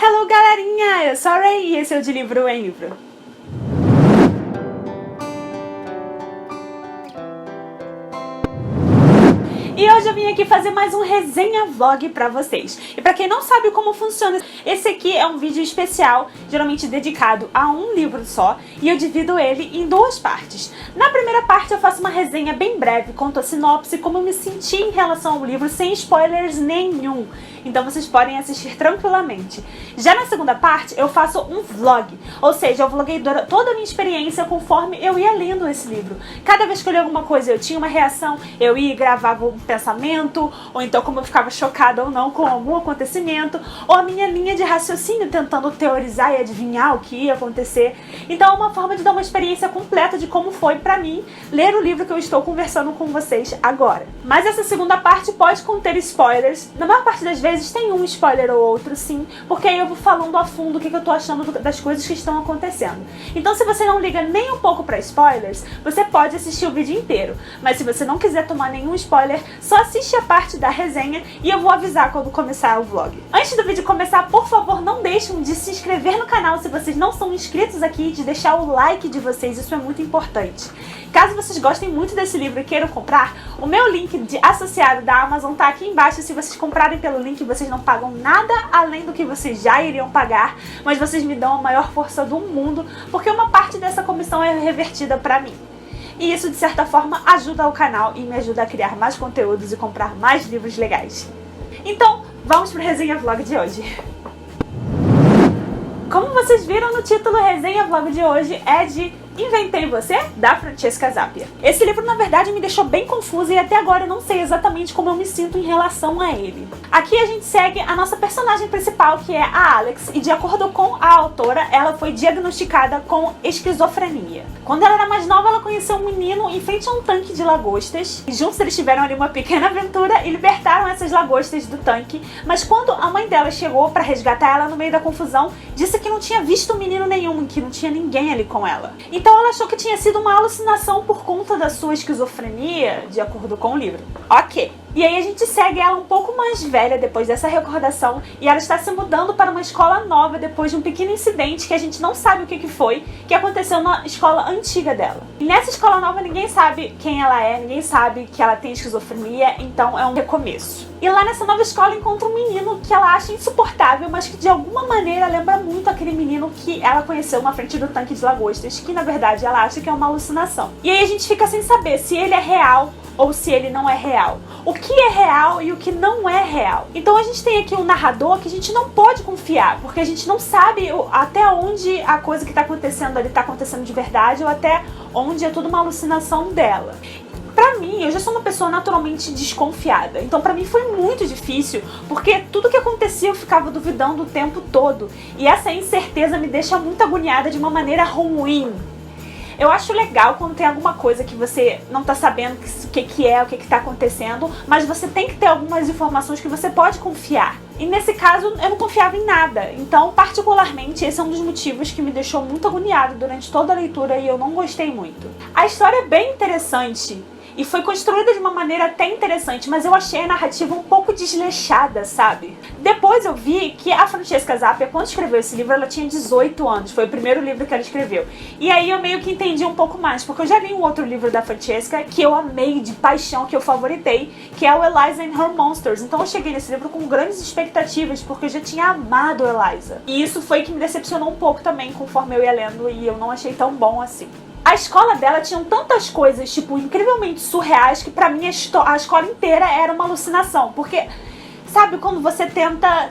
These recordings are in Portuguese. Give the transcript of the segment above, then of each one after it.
Hello galerinha, eu sou a Ray e esse é o De Livro em Livro. E hoje eu vim aqui fazer mais um resenha vlog pra vocês. E pra quem não sabe como funciona, esse aqui é um vídeo especial, geralmente dedicado a um livro só, e eu divido ele em duas partes. Na primeira parte eu faço uma resenha bem breve, conto a sinopse, como eu me senti em relação ao livro, sem spoilers nenhum. Então vocês podem assistir tranquilamente. Já na segunda parte eu faço um vlog, ou seja, eu vloguei toda a minha experiência conforme eu ia lendo esse livro. Cada vez que eu li alguma coisa eu tinha uma reação, eu ia e gravava um pensamento, ou então como eu ficava chocada ou não com algum acontecimento, ou a minha linha de raciocínio tentando teorizar e adivinhar o que ia acontecer. Então é uma forma de dar uma experiência completa de como foi pra mim ler o livro que eu estou conversando com vocês agora. Mas essa segunda parte pode conter spoilers. Na maior parte das vezes tem um spoiler ou outro, sim, porque aí eu vou falando a fundo o que eu tô achando das coisas que estão acontecendo. Então se você não liga nem um pouco pra spoilers, você pode assistir o vídeo inteiro. Mas se você não quiser tomar nenhum spoiler, só assiste a parte da resenha e eu vou avisar quando começar o vlog. Antes do vídeo começar, por favor, não deixem de se inscrever no canal se vocês não são inscritos aqui, de deixar o like de vocês, isso é muito importante. Caso vocês gostem muito desse livro e queiram comprar, o meu link de associado da Amazon tá aqui embaixo. Se vocês comprarem pelo link, vocês não pagam nada além do que vocês já iriam pagar, mas vocês me dão a maior força do mundo, porque uma parte dessa comissão é revertida pra mim. E isso, de certa forma, ajuda o canal e me ajuda a criar mais conteúdos e comprar mais livros legais. Então, vamos pro resenha vlog de hoje. Como vocês viram no título, a resenha vlog de hoje é de Inventei Você, da Francesca Zappia. Esse livro, na verdade, me deixou bem confusa e até agora eu não sei exatamente como eu me sinto em relação a ele. Aqui a gente segue a nossa personagem principal, que é a Alex, e de acordo com a autora, ela foi diagnosticada com esquizofrenia. Quando ela era mais nova, ela conheceu um menino em frente a um tanque de lagostas, e juntos eles tiveram ali uma pequena aventura e libertaram essas lagostas do tanque, mas quando a mãe dela chegou pra resgatar ela no meio da confusão, disse que não tinha visto menino nenhum, que não tinha ninguém ali com ela. Então ela achou que tinha sido uma alucinação por conta da sua esquizofrenia, de acordo com o livro. Ok. E aí a gente segue ela um pouco mais velha depois dessa recordação, e ela está se mudando para uma escola nova depois de um pequeno incidente que a gente não sabe o que foi, que aconteceu na escola antiga dela. E nessa escola nova ninguém sabe quem ela é, ninguém sabe que ela tem esquizofrenia, então é um recomeço. E lá nessa nova escola encontra um menino que ela acha insuportável, mas que de alguma maneira lembra muito aquele menino que ela conheceu na frente do tanque de lagostas, que na verdade ela acha que é uma alucinação. E aí a gente fica sem saber se ele é real ou se ele não é real. O que é real e o que não é real. Então a gente tem aqui um narrador que a gente não pode confiar, porque a gente não sabe até onde a coisa que está acontecendo ali está acontecendo de verdade, ou até onde é tudo uma alucinação dela. Pra mim, eu já sou uma pessoa naturalmente desconfiada, então pra mim foi muito difícil, porque tudo que acontecia eu ficava duvidando o tempo todo, e essa incerteza me deixa muito agoniada de uma maneira ruim. Eu acho legal quando tem alguma coisa que você não tá sabendo o que tá acontecendo, mas você tem que ter algumas informações que você pode confiar. E nesse caso eu não confiava em nada, então particularmente esse é um dos motivos que me deixou muito agoniado durante toda a leitura e eu não gostei muito. A história é bem interessante e foi construída de uma maneira até interessante, mas eu achei a narrativa um pouco desleixada, sabe? Depois eu vi que a Francesca Zappia, quando escreveu esse livro, ela tinha 18 anos. Foi o primeiro livro que ela escreveu. E aí eu meio que entendi um pouco mais, porque eu já li um outro livro da Francesca que eu amei de paixão, que eu favoritei, que é o Eliza and Her Monsters. Então eu cheguei nesse livro com grandes expectativas, porque eu já tinha amado Eliza. E isso foi que me decepcionou um pouco também, conforme eu ia lendo, e eu não achei tão bom assim. A escola dela tinha tantas coisas, tipo, incrivelmente surreais, que pra mim a escola inteira era uma alucinação. Porque, sabe, quando você tenta...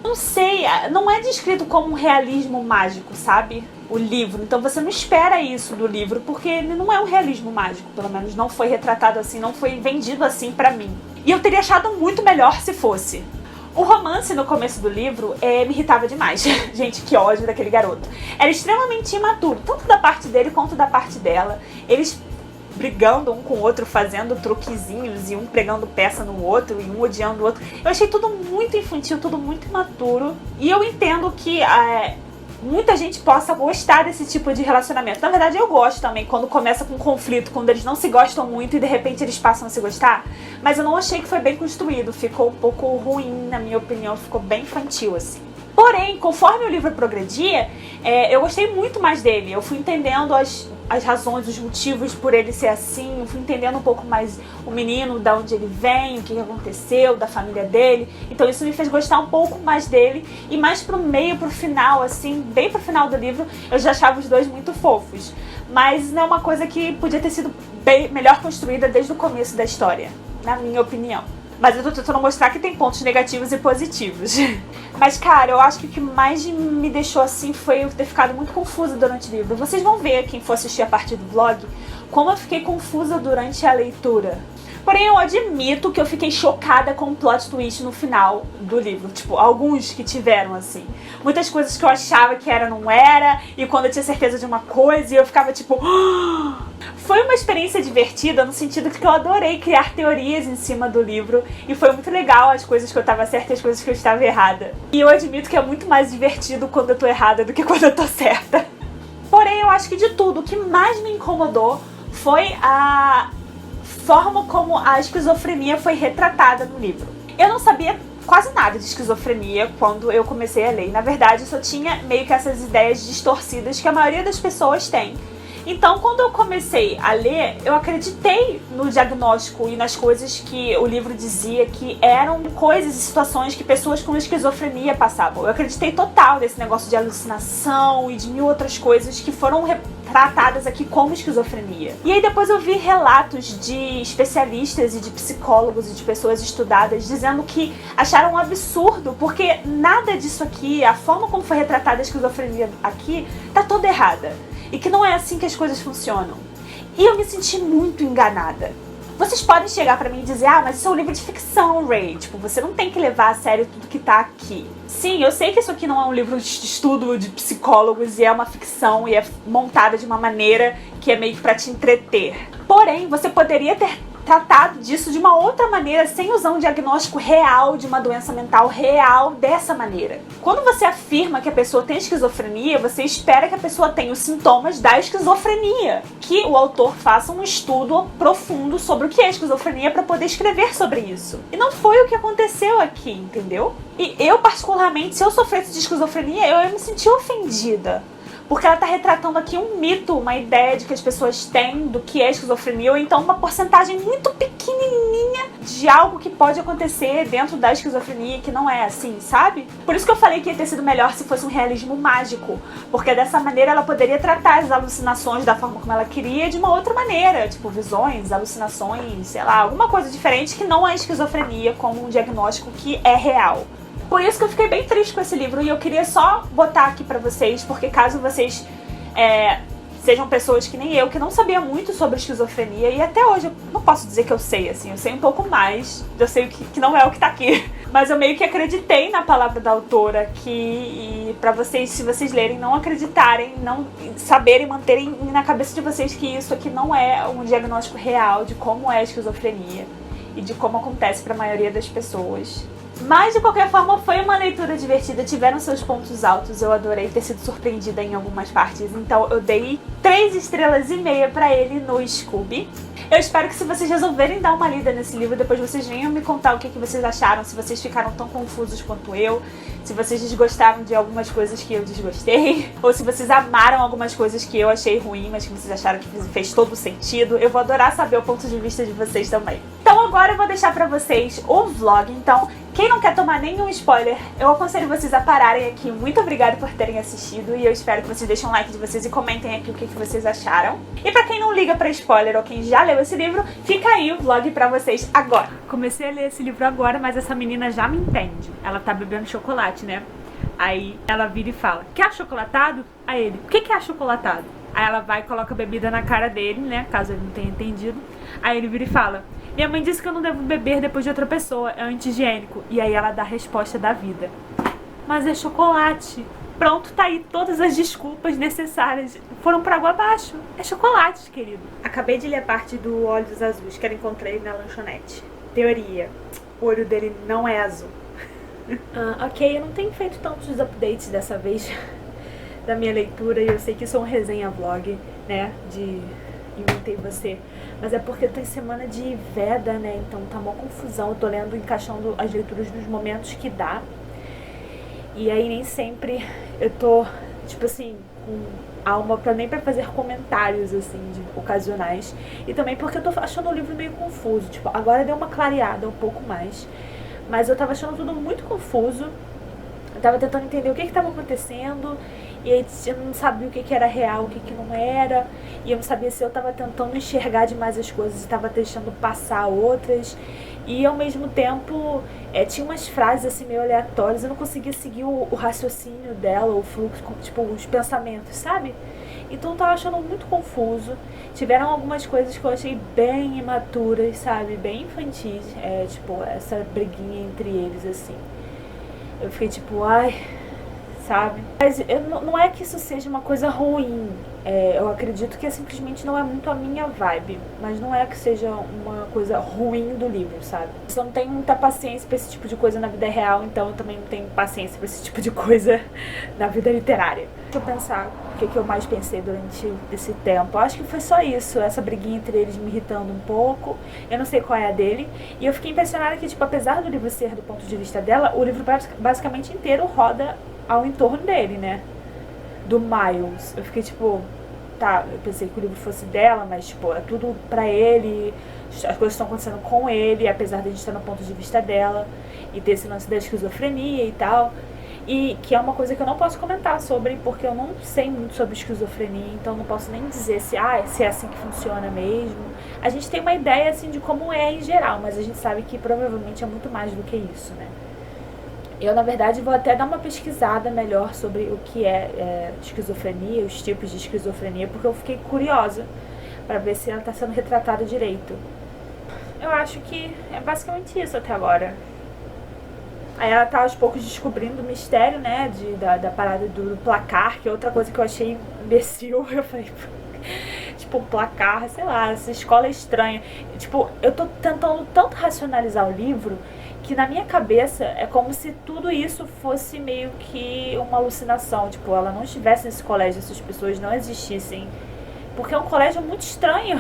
Não sei, não é descrito como um realismo mágico, sabe? O livro. Então você não espera isso do livro, porque ele não é um realismo mágico. Pelo menos não foi retratado assim, não foi vendido assim pra mim. E eu teria achado muito melhor se fosse. O romance no começo do livro me irritava demais. Gente, que ódio daquele garoto. Era extremamente imaturo, tanto da parte dele quanto da parte dela. Eles brigando um com o outro, fazendo truquezinhos e um pregando peça no outro e um odiando o outro. Eu achei tudo muito infantil, tudo muito imaturo. E eu entendo que muita gente possa gostar desse tipo de relacionamento. Na verdade, eu gosto também quando começa com conflito, quando eles não se gostam muito e de repente eles passam a se gostar. Mas eu não achei que foi bem construído, ficou um pouco ruim, na minha opinião, ficou bem infantil, assim. Porém, conforme o livro progredia, eu gostei muito mais dele. Eu fui entendendo as razões, os motivos por ele ser assim. Eu fui entendendo um pouco mais o menino, da onde ele vem, o que aconteceu, da família dele. Então isso me fez gostar um pouco mais dele. E mais pro meio, pro final, assim, bem pro final do livro, eu já achava os dois muito fofos. Mas não é uma coisa que podia ter sido bem melhor construída desde o começo da história, na minha opinião. Mas eu tô tentando mostrar que tem pontos negativos e positivos. Mas, cara, eu acho que o que mais me deixou assim foi eu ter ficado muito confusa durante o livro. Vocês vão ver, quem for assistir a partir do vlog, como eu fiquei confusa durante a leitura. Porém, eu admito que eu fiquei chocada com o plot twist no final do livro. Tipo, alguns que tiveram, assim. Muitas coisas que eu achava que era, não era. E quando eu tinha certeza de uma coisa, eu ficava tipo... Foi uma experiência divertida no sentido que eu adorei criar teorias em cima do livro. E foi muito legal as coisas que eu estava certa e as coisas que eu estava errada. E eu admito que é muito mais divertido quando eu tô errada do que quando eu tô certa. Porém, eu acho que de tudo, o que mais me incomodou foi a forma como a esquizofrenia foi retratada no livro. Eu não sabia quase nada de esquizofrenia quando eu comecei a ler. Na verdade, eu só tinha meio que essas ideias distorcidas que a maioria das pessoas tem. Então, quando eu comecei a ler, eu acreditei no diagnóstico e nas coisas que o livro dizia que eram coisas e situações que pessoas com esquizofrenia passavam. Eu acreditei total nesse negócio de alucinação e de mil outras coisas que foram tratadas aqui como esquizofrenia. E aí depois eu vi relatos de especialistas e de psicólogos e de pessoas estudadas dizendo que acharam um absurdo, porque nada disso aqui, a forma como foi retratada a esquizofrenia aqui, tá toda errada. E que não é assim que as coisas funcionam. E eu me senti muito enganada. Vocês podem chegar pra mim e dizer, mas isso é um livro de ficção, Ray. Tipo, você não tem que levar a sério tudo que tá aqui. Sim, eu sei que isso aqui não é um livro de estudo de psicólogos e é uma ficção e é montada de uma maneira que é meio que pra te entreter. Porém, você poderia ter tratado disso de uma outra maneira, sem usar um diagnóstico real de uma doença mental real dessa maneira. Quando você afirma que a pessoa tem esquizofrenia, você espera que a pessoa tenha os sintomas da esquizofrenia, que o autor faça um estudo profundo sobre o que é esquizofrenia para poder escrever sobre isso. E não foi o que aconteceu aqui, entendeu? E eu, particularmente, se eu sofresse de esquizofrenia, eu ia me sentir ofendida. Porque ela tá retratando aqui um mito, uma ideia de que as pessoas têm do que é esquizofrenia, ou então uma porcentagem muito pequenininha de algo que pode acontecer dentro da esquizofrenia, que não é assim, sabe? Por isso que eu falei que ia ter sido melhor se fosse um realismo mágico, porque dessa maneira ela poderia tratar as alucinações da forma como ela queria de uma outra maneira, tipo visões, alucinações, sei lá, alguma coisa diferente que não é esquizofrenia como um diagnóstico que é real. Por isso que eu fiquei bem triste com esse livro e eu queria só botar aqui pra vocês, porque caso vocês sejam pessoas que nem eu, que não sabia muito sobre esquizofrenia, e até hoje eu não posso dizer que eu sei, assim, eu sei um pouco mais, eu sei que não é o que tá aqui, mas eu meio que acreditei na palavra da autora aqui, e pra vocês, se vocês lerem, não acreditarem, não saberem, manterem na cabeça de vocês que isso aqui não é um diagnóstico real de como é a esquizofrenia e de como acontece pra maioria das pessoas. Mas, de qualquer forma, foi uma leitura divertida, tiveram seus pontos altos, eu adorei ter sido surpreendida em algumas partes, então eu dei 3,5 estrelas pra ele no Scooby. Eu espero que se vocês resolverem dar uma lida nesse livro, depois vocês venham me contar o que vocês acharam, se vocês ficaram tão confusos quanto eu, se vocês desgostaram de algumas coisas que eu desgostei, ou se vocês amaram algumas coisas que eu achei ruim, mas que vocês acharam que fez todo sentido. Eu vou adorar saber o ponto de vista de vocês também. Então agora eu vou deixar pra vocês o vlog, então quem não quer tomar nenhum spoiler, eu aconselho vocês a pararem aqui. Muito obrigada por terem assistido e eu espero que vocês deixem um like de vocês e comentem aqui o que vocês acharam. E pra quem não liga pra spoiler ou quem já leu esse livro, fica aí o vlog pra vocês agora. Comecei a ler esse livro agora, mas essa menina já me entende. Ela tá bebendo chocolate, né? Aí ela vira e fala, quer achocolatado? Aí ele, o que é achocolatado? Aí ela vai e coloca a bebida na cara dele, né? Caso ele não tenha entendido. Aí ele vira e fala, minha mãe disse que eu não devo beber depois de outra pessoa, é anti-higiênico. E aí ela dá a resposta da vida. Mas é chocolate. Pronto, tá aí todas as desculpas necessárias. Foram por água abaixo. É chocolate, querido. Acabei de ler a parte do Olhos Azuis que eu encontrei na lanchonete. Teoria. O olho dele não é azul. Ok, eu não tenho feito tantos updates dessa vez da minha leitura. E eu sei que isso é um resenha vlog, né? De Inventei Você. Mas é porque eu tô em semana de veda, né? Então tá uma confusão. Eu tô lendo, encaixando as leituras nos momentos que dá. E aí nem sempre eu tô, tipo assim, com alma nem pra fazer comentários, assim, ocasionais. E também porque eu tô achando o livro meio confuso. Tipo, agora deu uma clareada um pouco mais. Mas eu tava achando tudo muito confuso. Eu tava tentando entender o que tava acontecendo. E aí eu não sabia o que era real, o que não era. E eu não sabia se eu tava tentando enxergar demais as coisas e tava deixando passar outras. E ao mesmo tempo tinha umas frases assim meio aleatórias. Eu não conseguia seguir o raciocínio dela, o fluxo, tipo, os pensamentos, sabe? Então eu tava achando muito confuso. Tiveram algumas coisas que eu achei bem imaturas, sabe? Bem infantis. Tipo, essa briguinha entre eles, assim. Eu fiquei tipo, ai, sabe? Mas não é que isso seja uma coisa ruim. Eu acredito que simplesmente não é muito a minha vibe. Mas não é que seja uma coisa ruim do livro, sabe? Eu não tenho muita paciência pra esse tipo de coisa na vida real, então eu também não tenho paciência pra esse tipo de coisa na vida literária. Deixa eu pensar o que eu mais pensei durante esse tempo. Eu acho que foi só isso, essa briguinha entre eles me irritando um pouco. Eu não sei qual é a dele. E eu fiquei impressionada que, tipo, apesar do livro ser do ponto de vista dela, o livro basicamente inteiro roda ao entorno dele, né? Do Miles. Eu fiquei tipo, tá, eu pensei que o livro fosse dela, mas tipo, é tudo pra ele, as coisas estão acontecendo com ele, apesar de a gente estar no ponto de vista dela, e ter esse lance da esquizofrenia e tal. E que é uma coisa que eu não posso comentar sobre, porque eu não sei muito sobre esquizofrenia, então não posso nem dizer se é assim que funciona mesmo. A gente tem uma ideia assim de como é em geral, mas a gente sabe que provavelmente é muito mais do que isso, né? Eu, na verdade, vou até dar uma pesquisada melhor sobre o que é esquizofrenia, os tipos de esquizofrenia, porque eu fiquei curiosa para ver se ela está sendo retratada direito. Eu acho que é basicamente isso até agora. Aí ela tá aos poucos descobrindo o mistério, né, da parada do placar, que é outra coisa que eu achei imbecil. Eu falei, tipo, placar, sei lá, essa escola é estranha. Tipo, eu tô tentando tanto racionalizar o livro que na minha cabeça é como se tudo isso fosse meio que uma alucinação. Tipo, ela não estivesse nesse colégio, essas pessoas não existissem. Porque é um colégio muito estranho,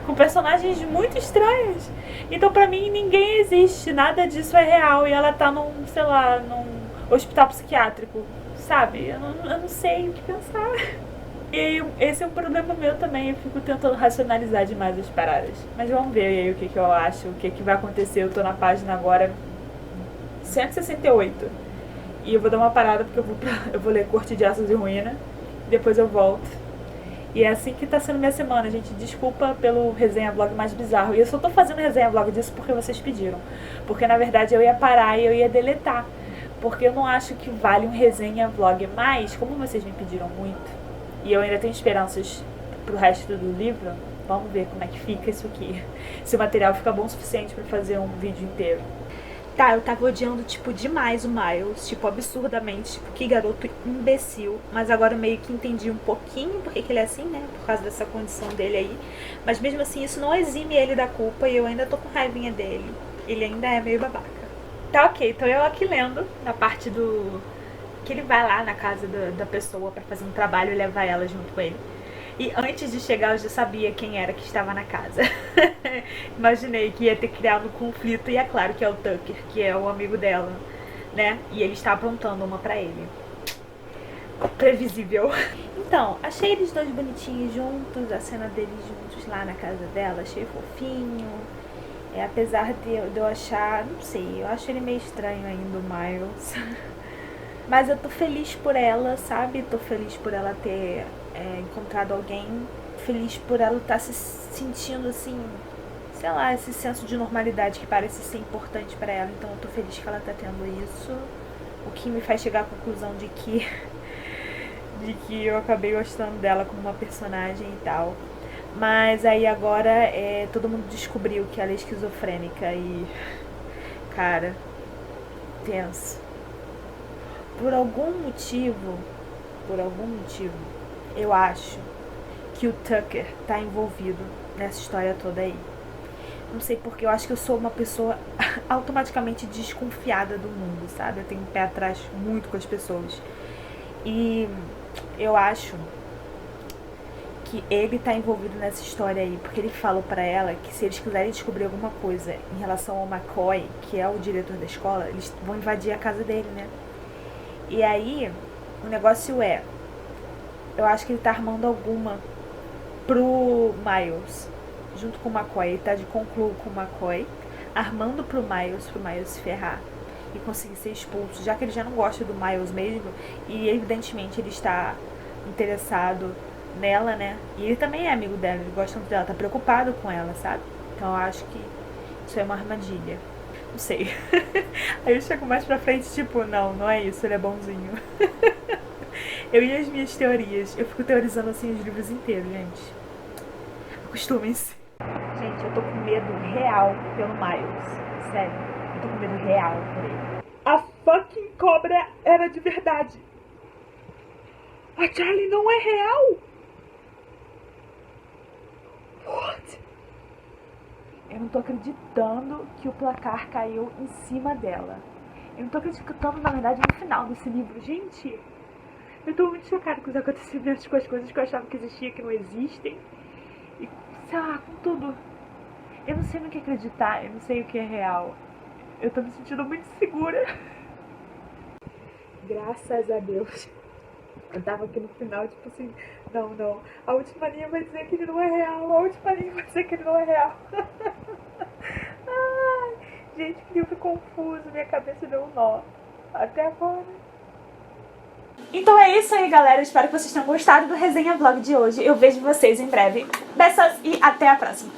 com personagens muito estranhos. Então pra mim ninguém existe, nada disso é real. E ela tá num, sei lá, num hospital psiquiátrico, sabe? Eu não sei o que pensar. E esse é um problema meu também, eu fico tentando racionalizar demais as paradas. Mas vamos ver aí o que eu acho, o que vai acontecer. Eu tô na página agora 168. E eu vou dar uma parada porque eu vou ler Corte de Aços e Ruína. Depois eu volto. E é assim que tá sendo minha semana, gente. Desculpa pelo resenha vlog mais bizarro. E eu só tô fazendo resenha vlog disso porque vocês pediram. Porque na verdade eu ia parar e eu ia deletar. Porque eu não acho que vale um resenha vlog. Mas, como vocês me pediram muito, e eu ainda tenho esperanças pro resto do livro, vamos ver como é que fica isso aqui. Se o material fica bom o suficiente pra fazer um vídeo inteiro. Tá, eu tava odiando, tipo, demais o Miles, tipo, absurdamente, tipo, que garoto imbecil. Mas agora eu meio que entendi um pouquinho porque que ele é assim, né, por causa dessa condição dele aí. Mas mesmo assim, isso não exime ele da culpa e eu ainda tô com raivinha dele. Ele ainda é meio babaca. Tá, ok, então eu aqui lendo, na parte do... que ele vai lá na casa da pessoa pra fazer um trabalho e levar ela junto com ele. E antes de chegar eu já sabia quem era que estava na casa. Imaginei que ia ter criado um conflito e é claro que é o Tucker, que é o amigo dela, né? E ele está aprontando uma pra ele. Previsível. Então, achei eles dois bonitinhos juntos, a cena deles juntos lá na casa dela, achei fofinho. Apesar de eu achar, não sei, eu acho ele meio estranho ainda, o Miles. Mas eu tô feliz por ela, sabe? Tô feliz por ela ter encontrado alguém. Feliz por ela estar se sentindo assim, sei lá, esse senso de normalidade que parece ser importante pra ela. Então eu tô feliz que ela tá tendo isso. O que me faz chegar à conclusão de que eu acabei gostando dela como uma personagem e tal. Mas aí agora todo mundo descobriu que ela é esquizofrênica e... cara, tenso. Por algum motivo, eu acho que o Tucker tá envolvido nessa história toda aí. Não sei porque, eu acho que eu sou uma pessoa automaticamente desconfiada do mundo, sabe? Eu tenho um pé atrás muito com as pessoas. E eu acho que ele tá envolvido nessa história aí, porque ele falou pra ela que se eles quiserem descobrir alguma coisa em relação ao McCoy, que é o diretor da escola, eles vão invadir a casa dele, né? E aí, o negócio é, eu acho que ele tá armando alguma pro Miles, junto com o McCoy. Ele tá de concluo com o McCoy, armando pro Miles se ferrar e conseguir ser expulso, já que ele já não gosta do Miles mesmo, e evidentemente ele está interessado nela, né? E ele também é amigo dela, ele gosta muito dela, tá preocupado com ela, sabe? Então eu acho que isso é uma armadilha. Não sei. Aí eu chego mais pra frente, tipo, não é isso, ele é bonzinho. Eu e as minhas teorias. Eu fico teorizando assim os livros inteiros, gente. Acostumem-se. Gente, eu tô com medo real pelo Miles. Sério. Eu tô com medo real por ele. A fucking cobra era de verdade. A Charlie não é real. What? Eu não tô acreditando que o placar caiu em cima dela. Eu não tô acreditando, na verdade, no final desse livro. Gente, eu tô muito chocada com os acontecimentos, com as coisas que eu achava que existiam, que não existem. E, sei lá, com tudo. Eu não sei no que acreditar, eu não sei o que é real. Eu tô me sentindo muito segura. Graças a Deus. Eu tava aqui no final, tipo assim, não. A última linha vai dizer que ele não é real. A última linha vai dizer que ele não é real. Ai, gente, que livro confuso. Minha cabeça deu um nó. Até agora. Então é isso aí, galera. Espero que vocês tenham gostado do Resenha Vlog de hoje. Eu vejo vocês em breve. Beijos e até a próxima.